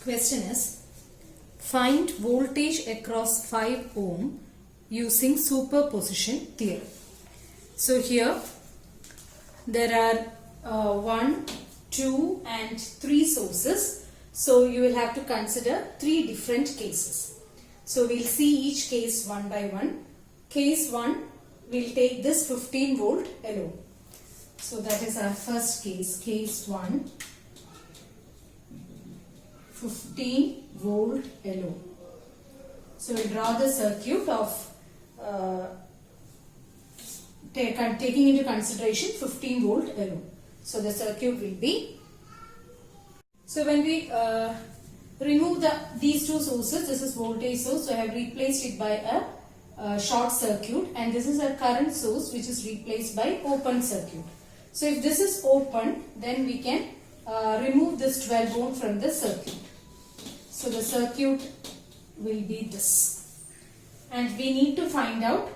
Question is, find voltage across 5 ohm using superposition theorem. So here there are 1, 2 and 3 sources. So you will have to consider 3 different cases. So we'll see each case one by one. Case 1, we'll take this 15 volt alone. So that is our first case, case 1. 15 volt alone. So we'll draw the circuit of taking into consideration 15 volt alone. So the circuit will be, so when we remove these two sources, this is voltage source, so I have replaced it by a short circuit, and this is a current source which is replaced by open circuit. So if this is open, then we can remove this 12 ohm from the circuit. So the circuit will be this, and we need to find out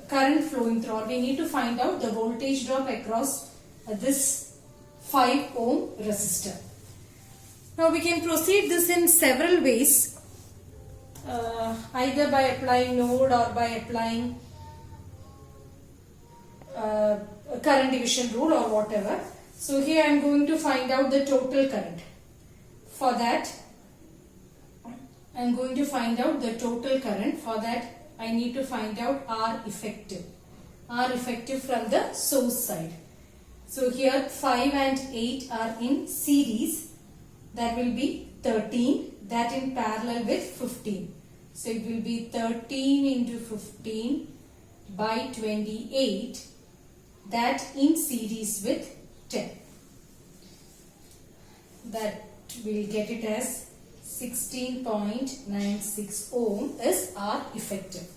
current flowing through, or we need to find out the voltage drop across this 5 ohm resistor. Now we can proceed this in several ways, either by applying node or by applying current division rule or whatever. So here I am going to find out the total current. For that, I am going to find out the total current. For that, I need to find out R effective. R effective from the source side. So here 5 and 8 are in series. That will be 13. That in parallel with 15. So it will be 13 into 15 by 28. That in series with 10. That we'll get it as 16.96 ohm is R effective.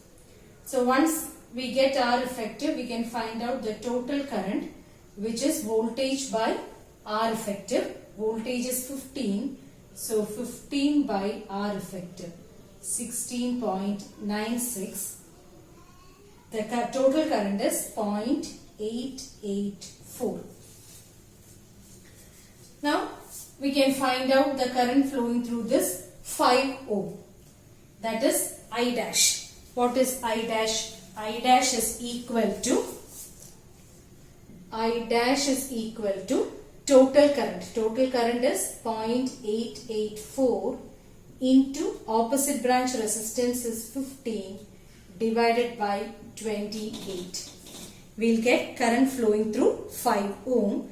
So once we get R effective, we can find out the total current, which is voltage by R effective. Voltage is 15, so 15 by R effective, 16.96. The total current is 0.884. Now we can find out the current flowing through this 5 ohm. That is I dash. What is I dash? I dash is equal to total current. Total current is 0.884 into opposite branch resistance is 15 divided by 28. We'll get current flowing through 5 ohm,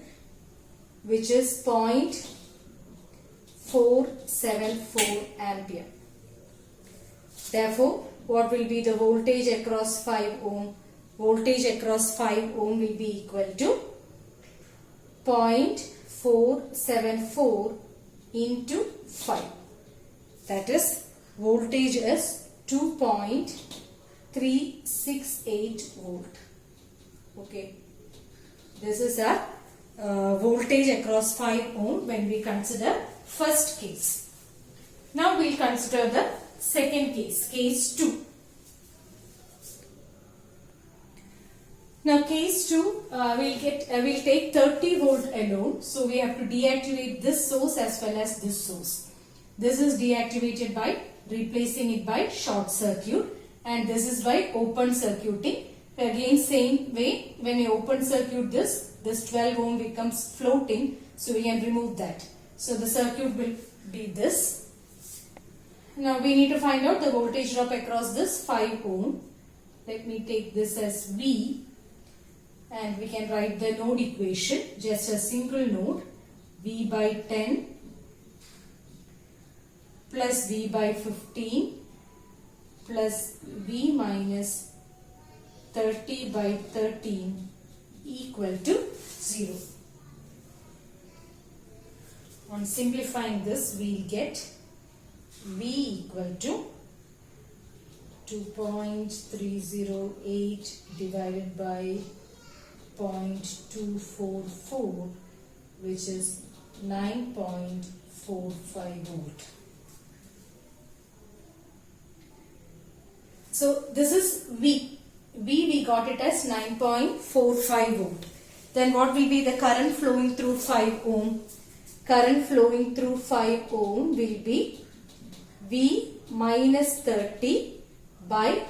which is 0.474 ampere. Therefore, what will be the voltage across 5 ohm? Voltage across 5 ohm will be equal to 0.474 into 5. That is, voltage is 2.368 volt. Okay. This is a voltage across 5 ohm when we consider first case. Now we will consider the second case, case 2. Now case 2, we'll take 30 volt alone. So we have to deactivate this source as well as this source. This is deactivated by replacing it by short circuit, and this is by open circuiting. Again same way, when you open circuit this 12 ohm becomes floating, so we can remove that. So the circuit will be this. Now we need to find out the voltage drop across this 5 ohm. Let me take this as V, and we can write the node equation, just a single node, V by 10 plus V by 15 plus V minus 30 by 13 equal to 0. On simplifying this, we will get V equal to 2.308 divided by 0.244, which is 9.45 volt. So this is V. We got it as 9.45 volt. Then what will be the current flowing through 5 ohm? current flowing through 5 ohm will be V minus 30 by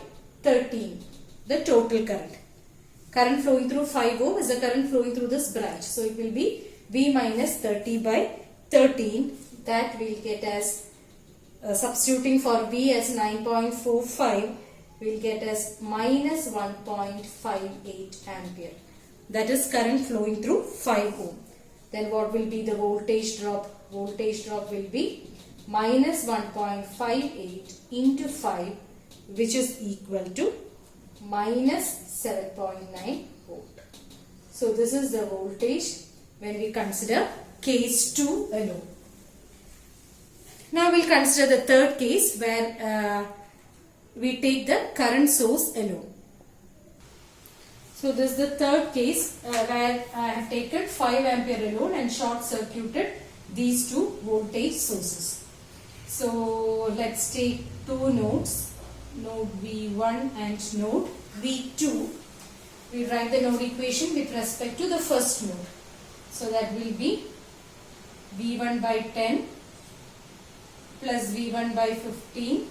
13, the total current. Current flowing through 5 ohm is the current flowing through this branch. So it will be V minus 30 by 13. That we'll get as substituting for V as 9.45, we'll get as minus 1.58 ampere. That is current flowing through 5 ohm. Then what will be the voltage drop? Voltage drop will be minus 1.58 into 5, which is equal to minus 7.9 volt. So this is the voltage when we consider case 2 alone. Now we'll consider the third case where we take the current source alone. So this is the third case where I have taken 5 ampere alone and short circuited these two voltage sources. So let's take two nodes, node V1 and node V2. We write the node equation with respect to the first node. So that will be V1 by 10 plus V1 by 15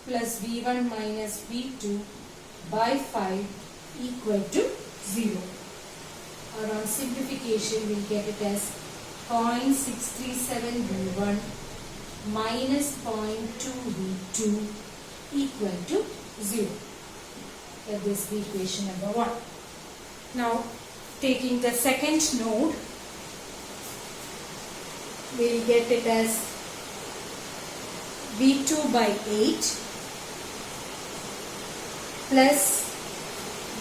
plus V1 minus V2 by 5 equal to 0. Or on simplification we will get it as 0.637 V1 minus 0.2 V2 equal to 0. That is the equation number 1. Now taking the second node, we will get it as V2 by 8 plus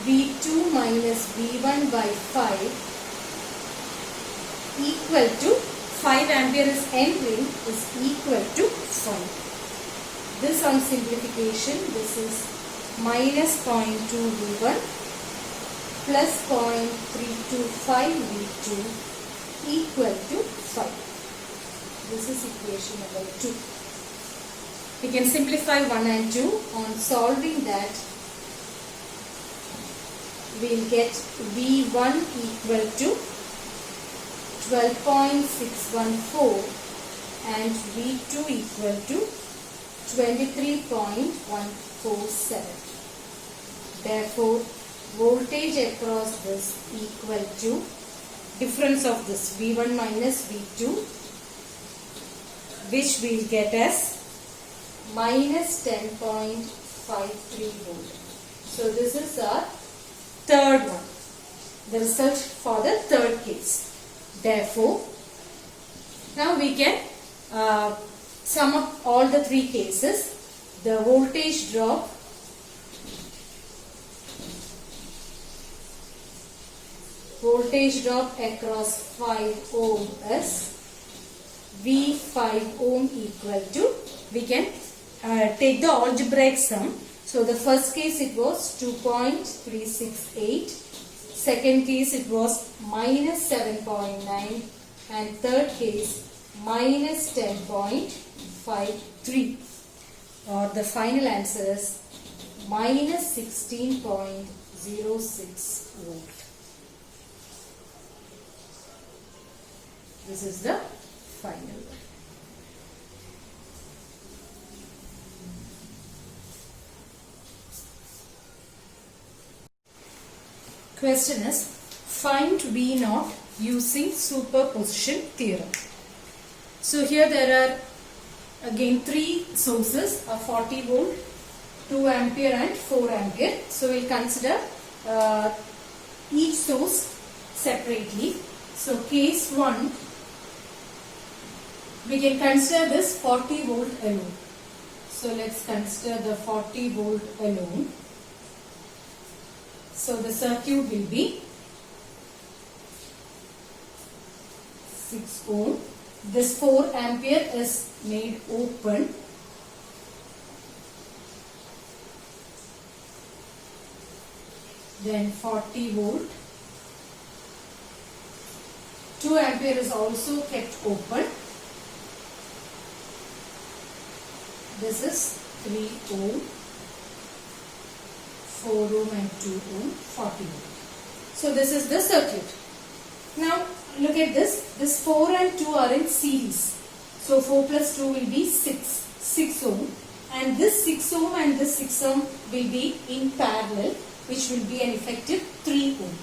V2 minus V1 by 5 equal to 5 ampere is entering is equal to 5. This on simplification, this is minus 0.2 V1 plus 0.325 V2 equal to 5. This is equation number 2. We can simplify 1 and 2. On solving that, we will get V1 equal to 12.614 and V2 equal to 23.147. Therefore, voltage across this equal to difference of this V1 minus V2, which we will get as minus 10.53 volt. So this is our third one, the result for the third case. Therefore, now we can sum up all the three cases. The voltage drop across 5 ohm is V5 ohm equal to, we can take the algebraic sum. So the first case it was 2.368, second case it was minus 7.9 and third case minus 10.53, or the final answer is minus 16.06 volt. This is the final one. Question is, find V0 using superposition theorem. So here there are again three sources of 40 volt, 2 ampere and 4 ampere. So we will consider each source separately. So case 1, we can consider this 40 volt alone. So let's consider the 40 volt alone. So the circuit will be 6 ohm. This 4 ampere is made open. Then 40 volt. 2 ampere is also kept open. This is 3 ohm. 4 ohm and 2 ohm, 40 ohm. So this is the circuit. Now look at this. This 4 and 2 are in series. So 4 plus 2 will be 6 ohm. And this 6 ohm and this 6 ohm will be in parallel, which will be an effective 3 ohm.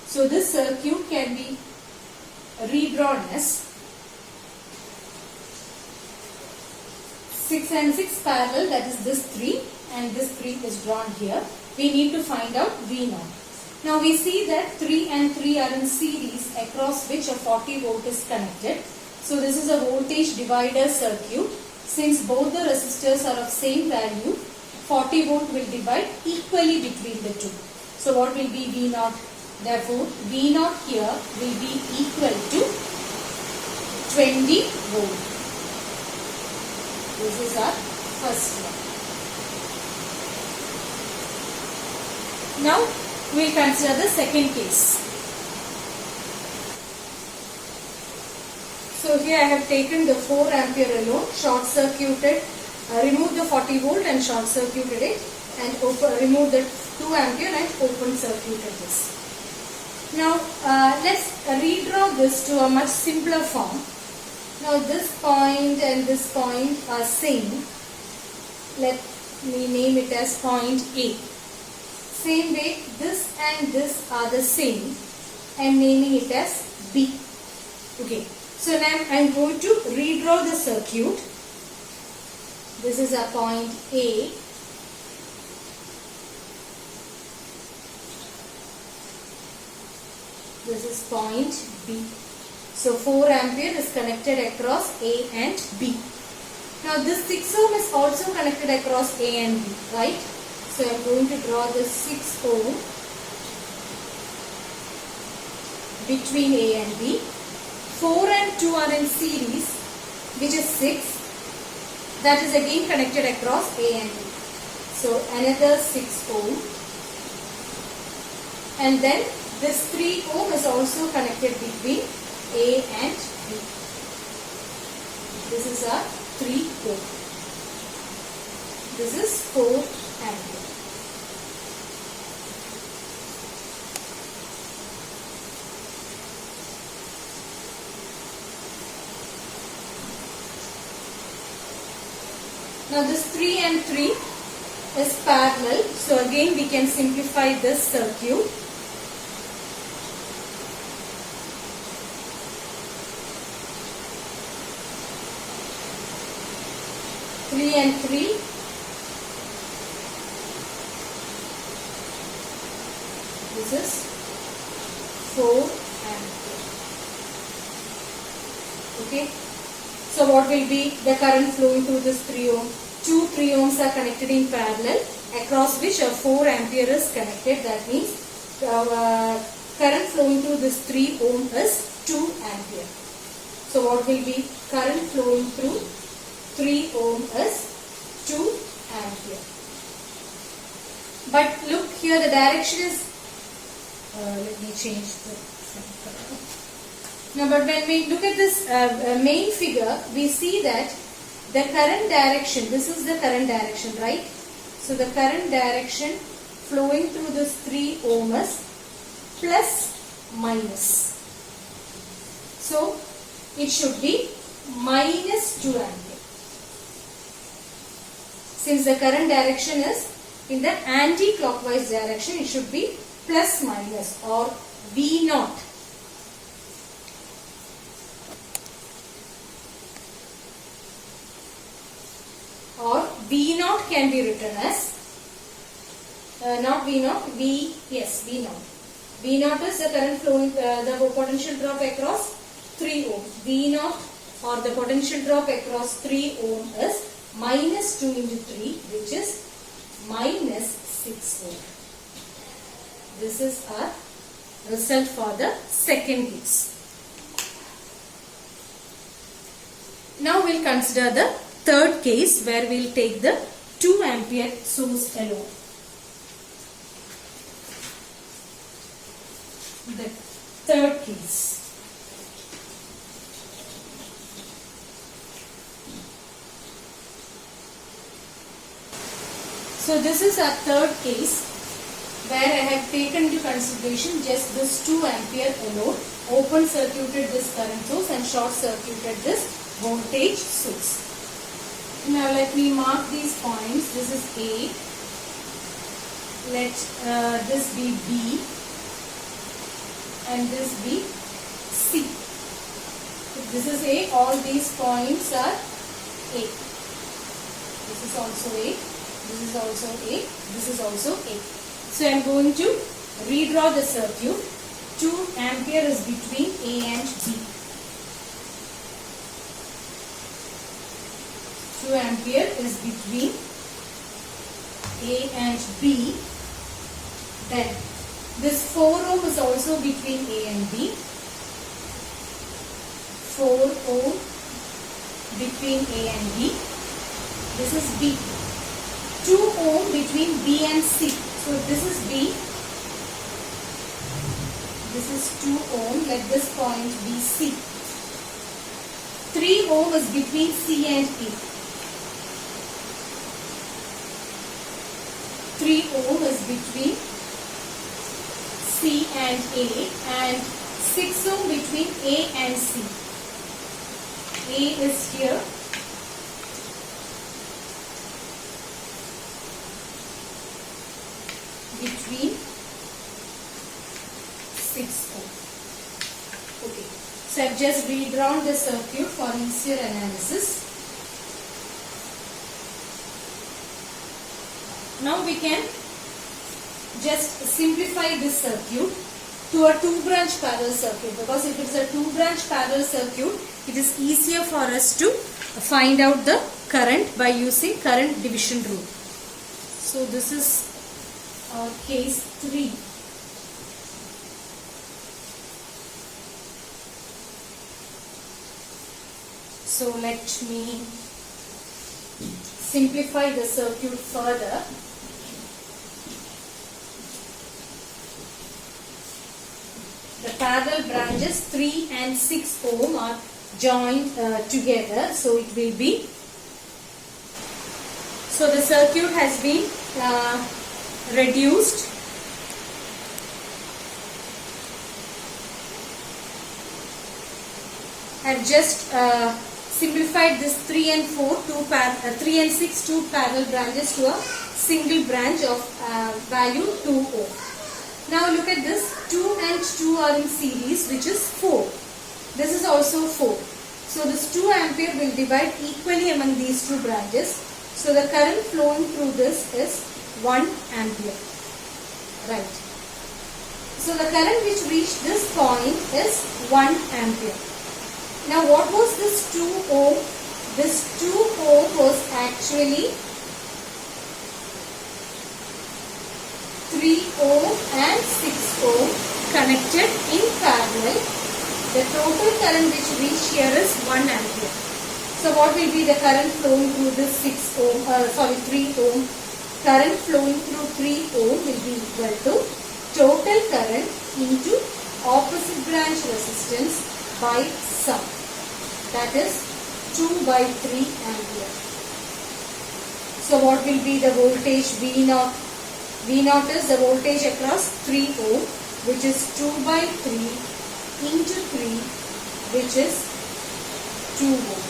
So this circuit can be redrawn as 6 and 6 parallel, that is this 3, and this 3 is drawn here. We need to find out V0. Now we see that 3 and 3 are in series across which a 40 volt is connected. So this is a voltage divider circuit. Since both the resistors are of same value, 40 volt will divide equally between the two. So what will be V0? Therefore, V0 here will be equal to 20 volt. This is our first one. Now, we will consider the second case. So here I have taken the 4 ampere alone, short circuited, removed the 40 volt and short circuited it, and removed the 2 ampere and open circuited this. Now let's redraw this to a much simpler form. Now this point and this point are same. Let me name it as point A. Same way, this and this are the same. I am naming it as B. Okay. So now I am going to redraw the circuit. This is a point A. This is point B. So 4 ampere is connected across A and B. Now this 6 ohm is also connected across A and B, right? So I am going to draw this 6 ohm between A and B. 4 and 2 are in series, which is 6. That is again connected across A and B. So another 6 ohm. And then this 3 ohm is also connected between A and B. This is our 3 ohm. This is 4 ampere. Now this 3 and 3 is parallel. So again we can simplify this circuit. Three and 3. This is 4 ampere. Okay. So what will be the current flowing through this 3 ohm? 2 3 ohms are connected in parallel, across which a 4 ampere is connected. That means current flowing through this 3 ohm is 2 ampere. So what will be current flowing through 3 ohm is 2 ampere. But look here, the direction is, let me change the color. Now, but when we look at this main figure, we see that the current direction, this is the current direction, right? So the current direction flowing through this 3 ohm is plus minus. So it should be minus 2 ampere. Since the current direction is in the anti-clockwise direction, it should be plus minus or V0. Or V0 can be written as, not V0, V0. V0 is the current flowing, the potential drop across 3 ohm. V0 or the potential drop across 3 ohm is minus 2 into 3, which is minus 6 ohm. This is our result for the second case. Now we will consider the third case where we will take the 2 ampere source alone. The third case. So this is our third case where I have taken into consideration just this 2 ampere alone open circuited this current source and short circuited this voltage source. Now let me mark these points. This is A. Let this be B and this be C. If this is A, all these points are A. This is also A. This is also A. This is also A. So I am going to redraw the circuit. 2 ampere is between A and B. 2 ampere is between A and B. Then this 4 ohm is also between A and B. 4 ohm between A and B. This is B. 2 ohm between B and C. So this is B. This is 2 ohm. Let this point be C. 3 ohm is between C and A. 3 ohm is between C and A, and 6 ohm between A and C. A is here. Between 6 ohm. Okay. So I've just redrawn the circuit for easier analysis. Now we can just simplify this circuit to a 2-branch parallel circuit, because if it is a 2-branch parallel circuit, it is easier for us to find out the current by using current division rule. So this is case 3. So let me simplify the circuit further. The parallel branches 3 and 6 ohm are joined together, so it will be, so the circuit has been reduced. I have just simplified this 3 and 3 and 6 two parallel branches to a single branch of value 2 ohm. Now look at this, 2 and 2 are in series, which is 4. This is also 4. So this 2 ampere will divide equally among these two branches. So the current flowing through this is 1 ampere. Right. So the current which reached this point is 1 ampere. Now what was this 2 ohm? This 2 ohm was actually 3 ohm and 6 ohm connected in parallel. The total current which reached here is 1 ampere. So what will be the current flowing through this 3 ohm? Current flowing through 3 ohm will be equal to total current into opposite branch resistance by sum. That is 2 by 3 ampere. So what will be the voltage V0? V0 is the voltage across 3 ohm, which is 2 by 3 into 3, which is 2 ohm.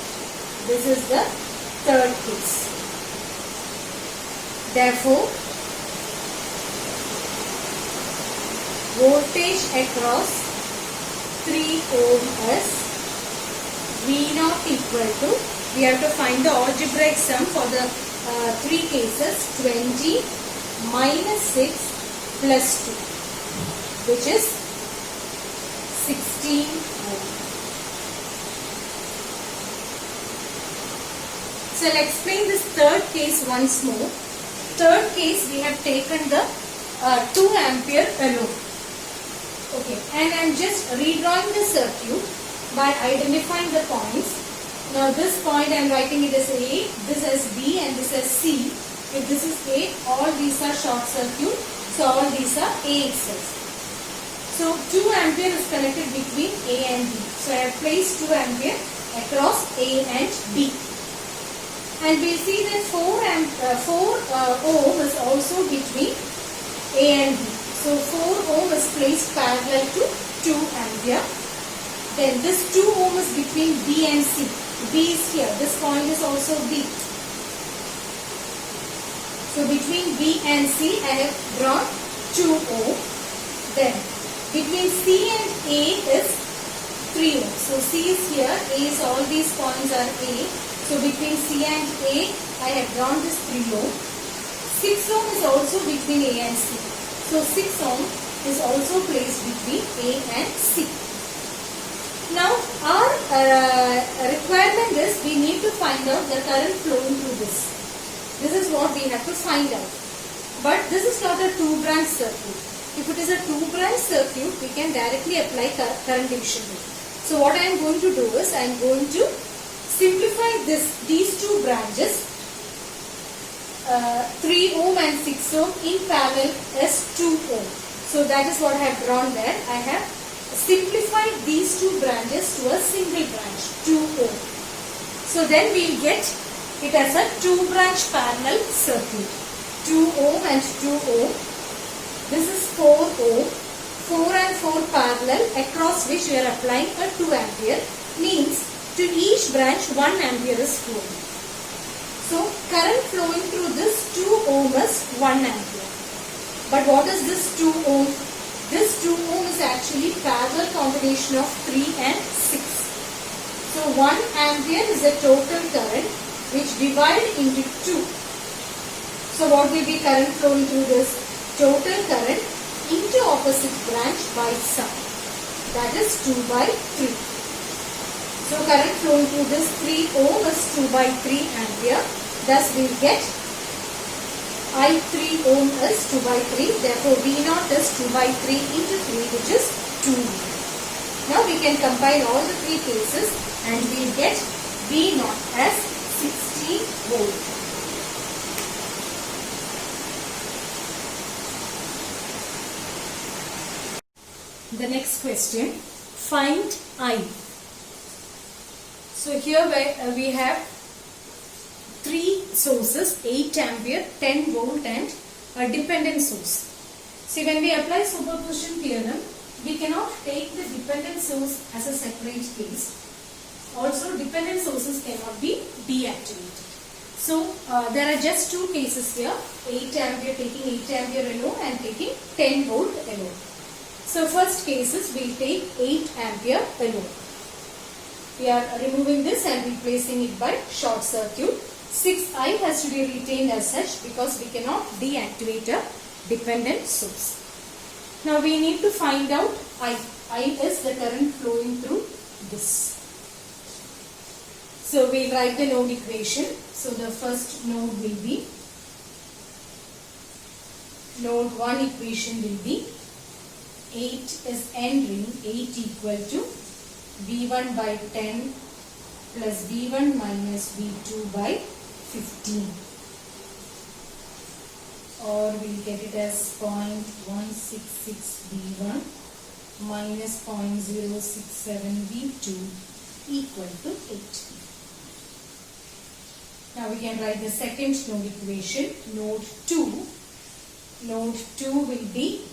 This is the third case. Therefore, voltage across 3 ohm is V0 equal to, we have to find the algebraic sum for the 3 cases, 20 minus 6 plus 2, which is 16 ohm. So I'll explain this third case once more. Third case, we have taken the 2 ampere alone. Okay, and I am just redrawing the circuit by identifying the points. Now this point I am writing it as A, this as B and this as C. If this is A, all these are short circuit, so all these are AXS. So 2 ampere is connected between A and B. So I have placed 2 ampere across A and B. And we see that 4 ohm is also between A and B. So 4 ohm is placed parallel to 2 ampere. Then this 2 ohm is between B and C. B is here. This point is also B. So between B and C, I have drawn 2 ohm. Then between C and A is 3 ohm. So C is here. A is, all these points are A. So between C and A, I have drawn this 3 ohm. 6 ohm is also between A and C. So 6 ohm is also placed between A and C. Now our requirement is we need to find out the current flowing through this. This is what we have to find out. But this is not a 2-branch circuit. If it is a 2-branch circuit, we can directly apply current division rule. So what I am going to do is I am going to simplify these 2 branches. 3 ohm and 6 ohm in parallel is 2 ohm. So that is what I have drawn there. I have simplified these 2 branches to a single branch, 2 ohm. So then we will get it as a 2-branch parallel circuit. 2 ohm and 2 ohm. This is 4 ohm. 4 and 4 parallel, across which we are applying a 2 ampere. Means to each branch 1 ampere is flowing. So current flowing through this 2 ohm is 1 ampere. But what is this 2 ohm? This 2 ohm is actually parallel combination of 3 and 6. So 1 ampere is the total current which divide into 2. So what will be current flowing through this? Total current into opposite branch by sum. That is 2 by 3. So current flowing through this 3 ohm is 2 by 3 ampere. Thus we will get I3 ohm is 2 by 3. Therefore V0 is 2 by 3 into 3, which is 2. Now we can combine all the 3 cases and we will get V0 as 60 volt. The next question, find I. So here we have 3 sources, 8 ampere, 10 volt and a dependent source. See, when we apply superposition theorem, we cannot take the dependent source as a separate case. Also, dependent sources cannot be deactivated. So, there are just 2 cases here, 8 ampere, taking 8 ampere alone and taking 10 volt alone. So, first case is we will take 8 ampere alone. We are removing this and replacing it by short circuit. 6I has to be retained as such because we cannot deactivate a dependent source. Now we need to find out I. I is the current flowing through this. So we write the node equation. So the first node will be, node 1 equation will be 8 is N ring, 8 equal to V1 by 10 plus V1 minus V2 by 15, or we will get it as 0.166 V1 minus 0.067 V2 equal to 8. Now we can write the second node equation, node 2. Node 2 will be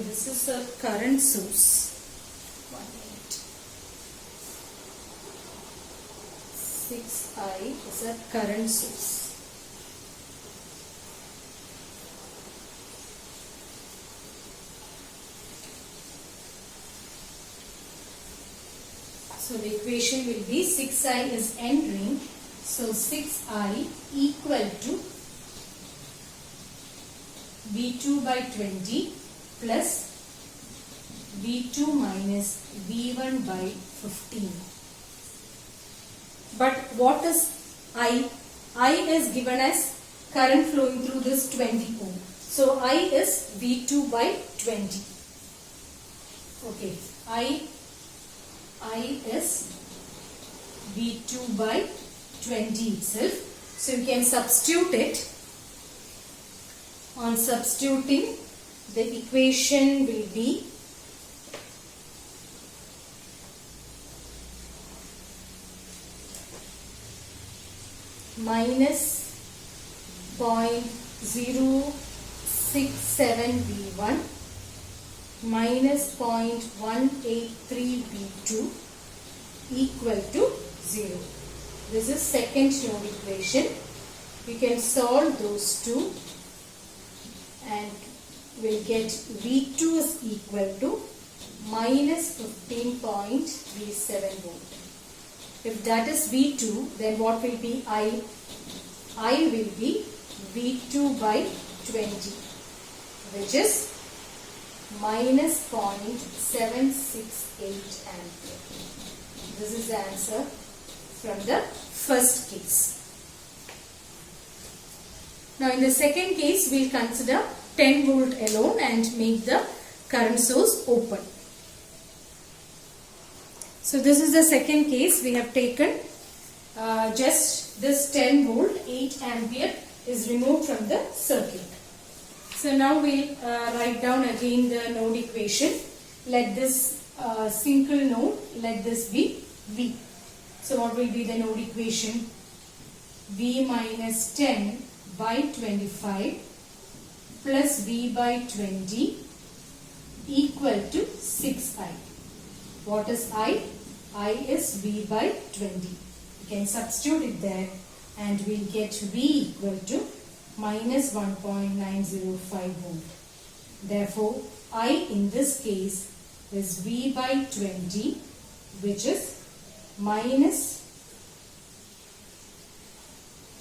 this is a current source. 1 minute. 6I is a current source. So the equation will be 6I is N ring. So 6I equal to V2 by 20 plus V2 minus V1 by 15. But what is I? I is given as current flowing through this 20 ohm. So I is V2 by 20. Okay, I is V2 by 20 itself. So you can substitute it. On substituting, the equation will be minus 0.067 0.67 V1 minus 0.183 V2 equal to 0. This is second node equation. We can solve those two and we'll get V2 is equal to minus 15.37 volt. If that is V2, then what will be I? I will be V2 by 20, which is minus 0.768 ampere. This is the answer from the first case. Now in the second case, we will consider 10 volt alone and make the current source open. So this is the second case. We have taken just this 10 volt 8 ampere is removed from the circuit. So now we will write down again the node equation. Let this single node, let this be V. So what will be the node equation? V minus 10 by 25 plus V by 20 equal to 6I. What is I? I is V by 20. You can substitute it there and we will get V equal to minus 1.905 volt. Therefore, I in this case is V by 20, which is minus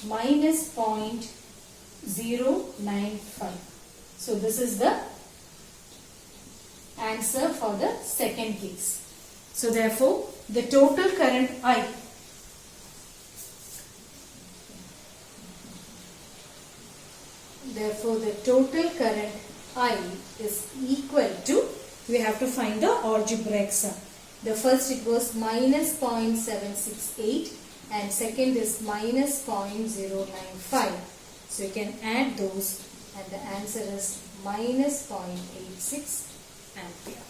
0.095. So this is the answer for the second case. So therefore, the total current I is equal to, we have to find the algebraic sum. The first it was minus 0.768 and second is minus 0.095. So you can add those and the answer is minus 0.86 ampere.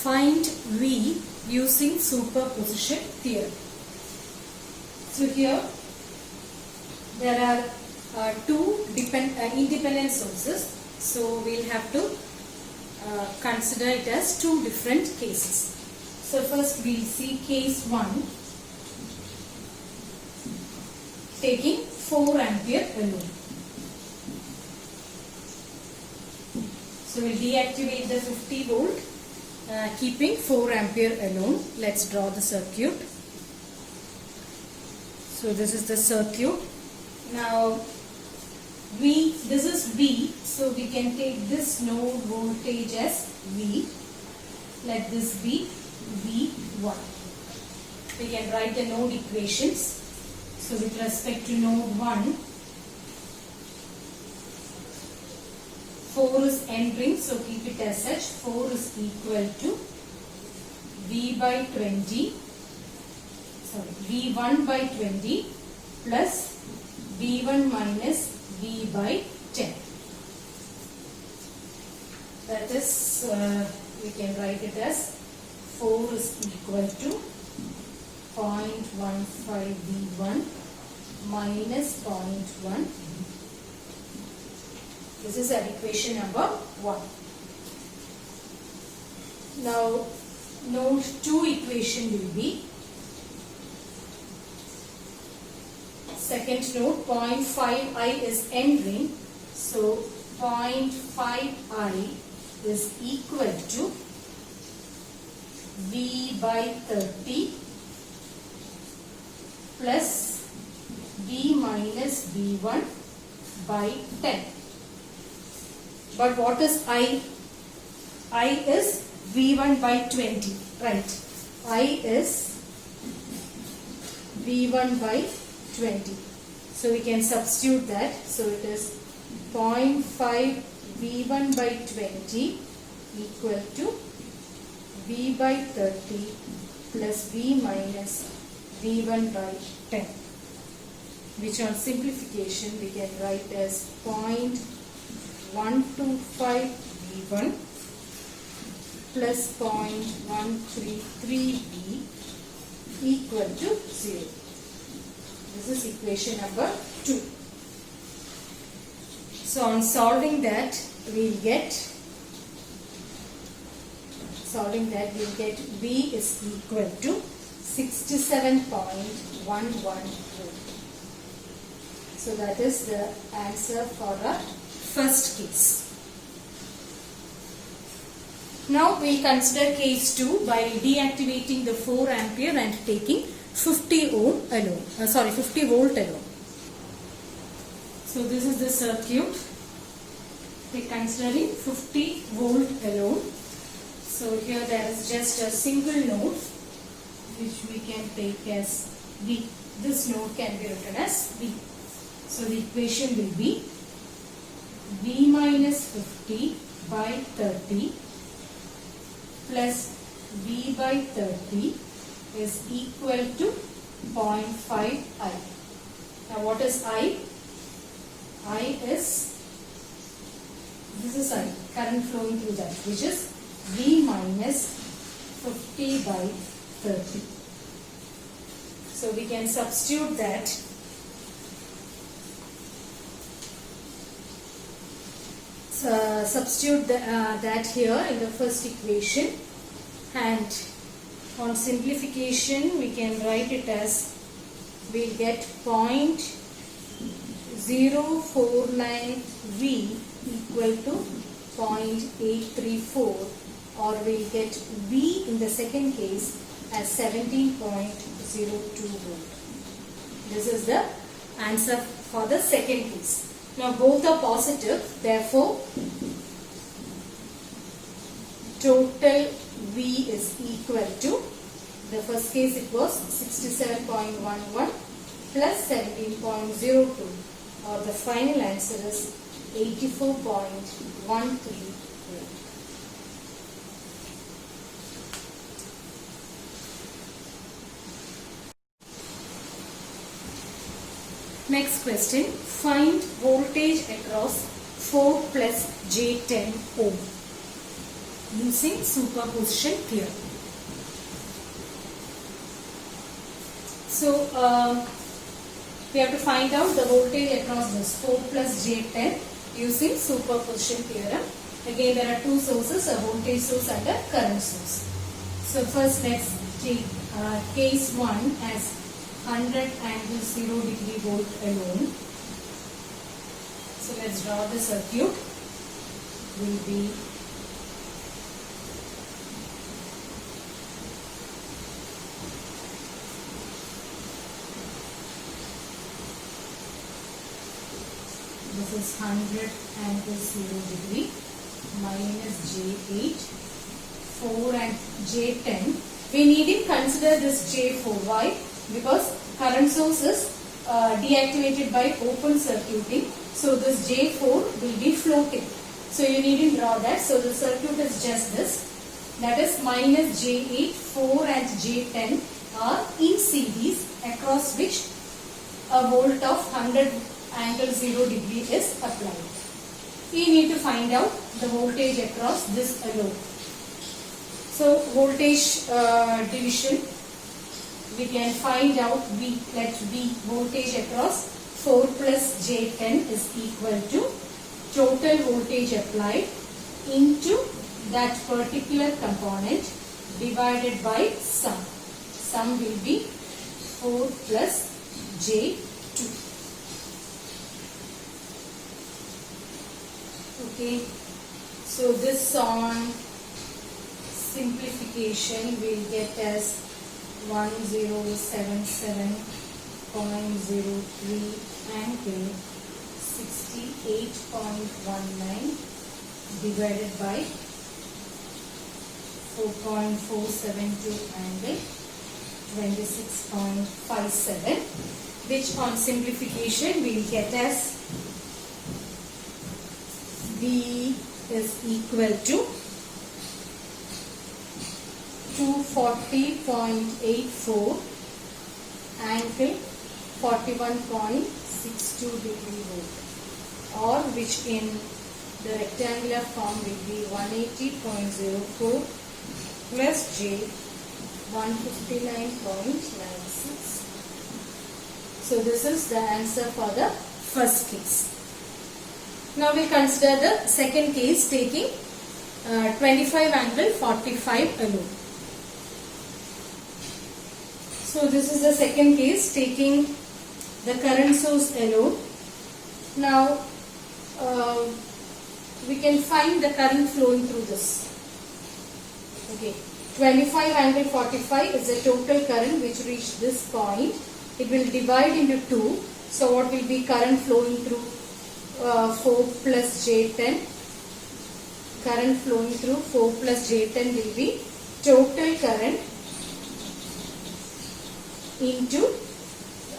Find V using superposition theorem. So here there are two independent sources. So we'll have to consider it as two different cases. So first we'll see case 1, taking 4 ampere alone. So we'll deactivate the 50 volt. Keeping 4 ampere alone. Let's draw the circuit. So this is the circuit. Now this is V, so we can take this node voltage as V. Let this be V1. We can write the node equations. So with respect to node 1, 4 is entering, so keep it as such. 4 is equal to V1 by 20 plus V1 minus V by 10. That is, we can write it as 4 is equal to 0.15 V1 minus 0.1. This is our equation number 1. Now, node 2 equation will be second node 0.5I is entering. So, 0.5I is equal to V by 30 plus V minus V1 by 10. But what is I? I is V1 by 20, right? I is V1 by 20. So we can substitute that. So it is 0.5 V1 by 20 equal to V by 30 plus V minus V1 by 10. Which on simplification we can write as 0.125 V1 plus 0.133 V equal to 0. This is equation number 2. So on solving that, we'll get V is equal to 67.11 volt. So that is the answer for our first case. Now we consider case 2 by deactivating the 4 ampere and taking 50 volt alone. So this is the circuit. We are considering 50 volt alone. So here there is just a single node which we can take as V. This node can be written as V. So the equation will be V minus 50 by 30 plus V by 30 is equal to 0.5 I. Now what is I? This is I, current flowing through that, which is V minus 50 by 30. So we can substitute that. That here in the first equation, and on simplification we can write it as, we'll get 0.049 V equal to 0.834, or we'll get V in the second case as 17.02 volt. This is the answer for the second case. Now both are positive, therefore total V is equal to, the first case it was 67.11 plus 17.02, or the final answer is 84.13 volt. Next question, find voltage across 4 plus J10 ohm using superposition theorem. So we have to find out the voltage across this 4 plus J10 using superposition theorem. Again there are two sources, a voltage source and a current source. So first let's take case 1 as 100 angle 0 degree volt alone. So let's draw the circuit. Will be this is 100 angle 0 degree minus J8, 4 and J10. We needn't consider this J4. Why? Because current source is deactivated by open circuiting. So this J4 will be floating. So you needn't draw that. So the circuit is just this. That is minus J8, 4 and J10 are in series, across which a volt of 100 angle 0 degree is applied. We need to find out the voltage across this alone. So voltage division, we can find out V, let V voltage across 4 plus J10 is equal to total voltage applied into that particular component divided by sum. Sum will be 4 plus J2. Okay, so this on simplification we'll get as 1077.03 angle 68.19 divided by 4.472 angle 26.57, which on simplification we will get as V is equal to 240.84 angle 41.62 degree volt, or which in the rectangular form will be 180.04 plus J 159.96. So this is the answer for the first case. Now we'll consider the second case taking 25 angle 45 alone. So this is the second case taking the current source alone. Now we can find the current flowing through this. Okay, 25 angle 45 is the total current which reached this point. It will divide into 2. So what will be current flowing through 4 plus J10? Current flowing through 4 plus J10 will be total current into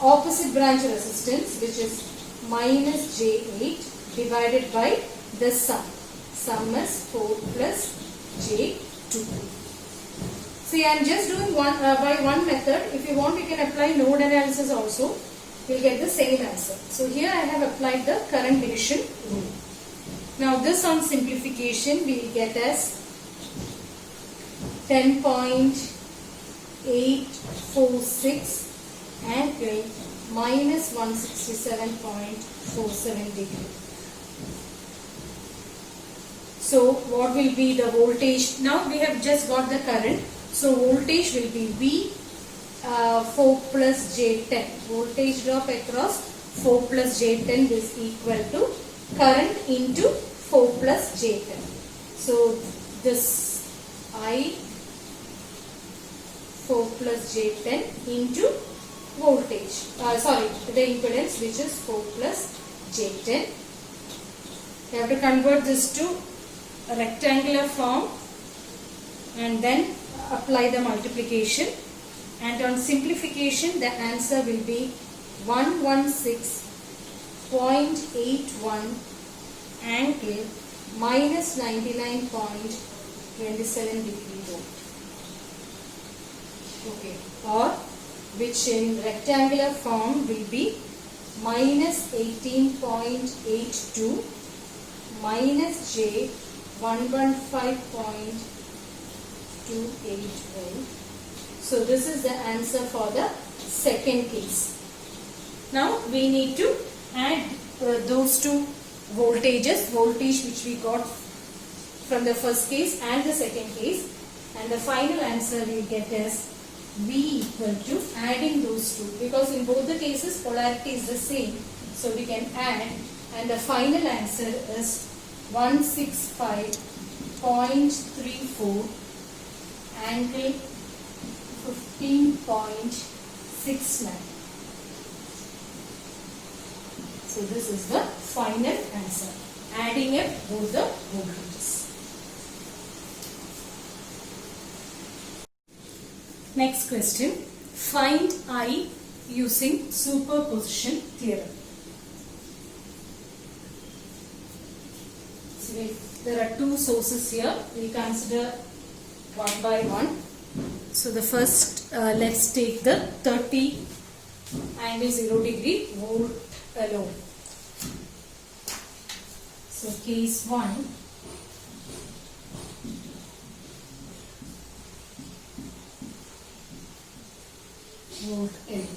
opposite branch resistance, which is minus J8 divided by the sum. Sum is 4 plus J2. See, I am just doing by one method. If you want, you can apply node analysis also. You will get the same answer. So here I have applied the current division rule. Now this on simplification we will get as 10.846 angle minus 167.47 degree. So what will be the voltage? Now we have just got the current. So voltage will be V 4 plus J10. Voltage drop across 4 plus J10 is equal to current into 4 plus J10. So this I 4 plus J10 into voltage. The impedance, which is 4 plus J10. You have to convert this to a rectangular form and then apply the multiplication, and on simplification the answer will be 116.81 angle minus 99.27 degree volt. Okay, or which in rectangular form will be minus 18.82 minus J 115.28 volt. So this is the answer for the second case. Now we need to add those two voltages, voltage which we got from the first case and the second case, and the final answer we get as V equal to, adding those two, because in both the cases polarity is the same, so we can add, and the final answer is 165.34 angle 15.69. So this is the final answer, adding up both the voltages. Next question, find I using superposition theorem. So there are two sources here. We consider one by one. So the first, let's take the 30 angle 0 degree volt alone. So case 1. Volt alone.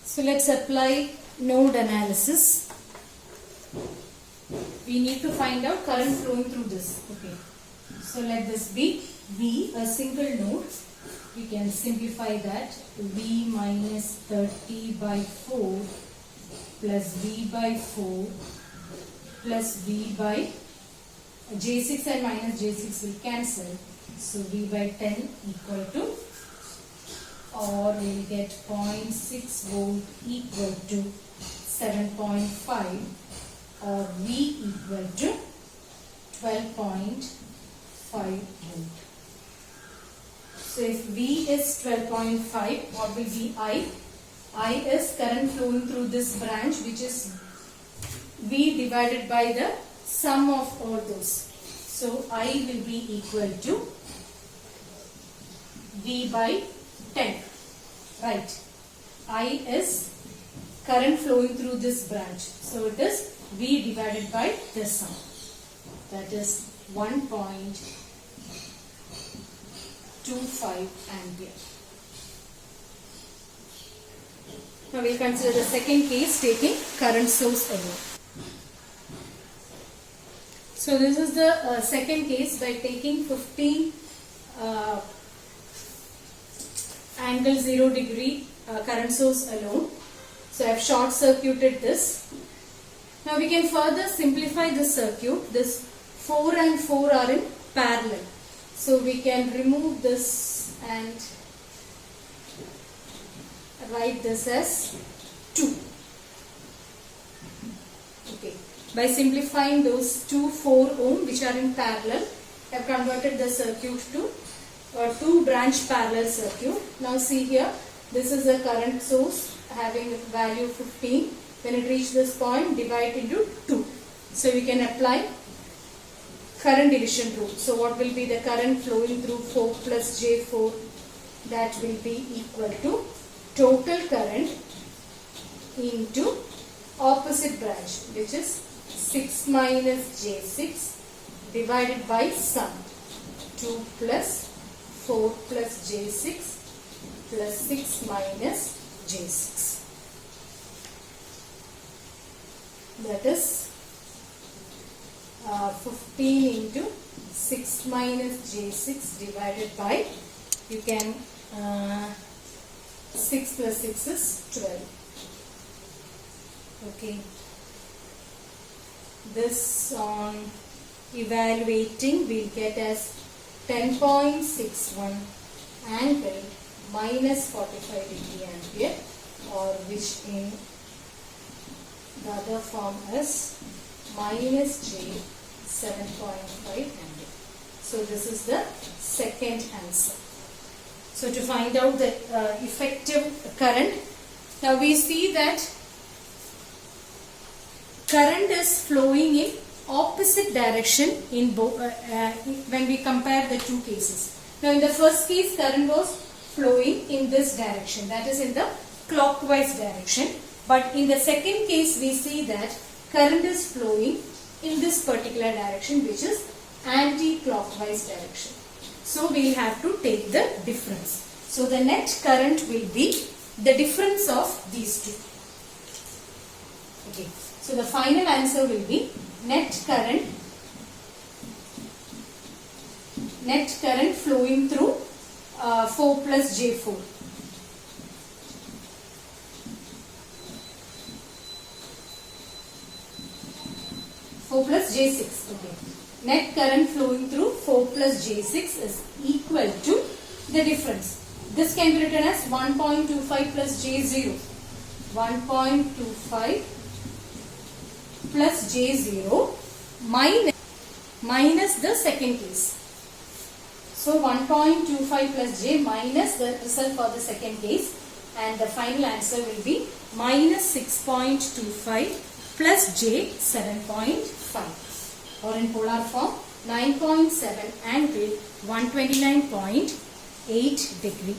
So let's apply node analysis. We need to find out current flowing through this. Okay. So let this be V, a single node. We can simplify that. V minus 30 by 4 plus V by 4 plus V by J6 and minus J6 will cancel. So V by 10 equal to, or we will get 0.6 volt equal to 7.5, or V equal to 12.5 volt. So if V is 12.5, what will be I? I is current flowing through this branch, which is V divided by the sum of all those. So I will be equal to V by 10. Right. I is current flowing through this branch. So it is V divided by this sum. That is 1.25 ampere. Now we will consider the second case taking current source alone. So this is the second case by taking 15 angle 0 degree current source alone. So I have short circuited this. Now we can further simplify this circuit. This 4 and 4 are in parallel. So we can remove this and write this as 2. Okay. By simplifying those two 4 ohm which are in parallel, I have converted the circuit to a 2 branch parallel circuit. Now see here, this is a current source having value 15. When it reaches this point, divide into 2. So we can apply current division rule. So what will be the current flowing through 4 plus J4? That will be equal to total current into opposite branch, which is 6 minus J6 divided by sum. 2 plus 4 plus J6 plus 6 minus J6. That is 15 into 6 minus J6 divided by, you can 6 plus 6 is 12. Okay. This on evaluating we will get as 10.61 angle minus 45 degree ampere, or which in the other form is minus J 7.5 ampere. So this is the second answer. So to find out the effective current, now we see that current is flowing in opposite direction in when we compare the two cases. Now in the first case, current was flowing in this direction, that is in the clockwise direction. But in the second case, we see that current is flowing in this particular direction, which is anti-clockwise direction. So we will have to take the difference. So the net current will be the difference of these two. Okay. So the final answer will be net current flowing through 4 plus J4. Plus J6. Okay. Net current flowing through 4 plus J6 is equal to the difference. This can be written as 1.25 plus J0. 1.25 plus J0 minus the second case. So 1.25 plus J minus the result for the second case, and the final answer will be minus 6.25 plus J 7.5, or in polar form 9.7 angle 129.8 degree.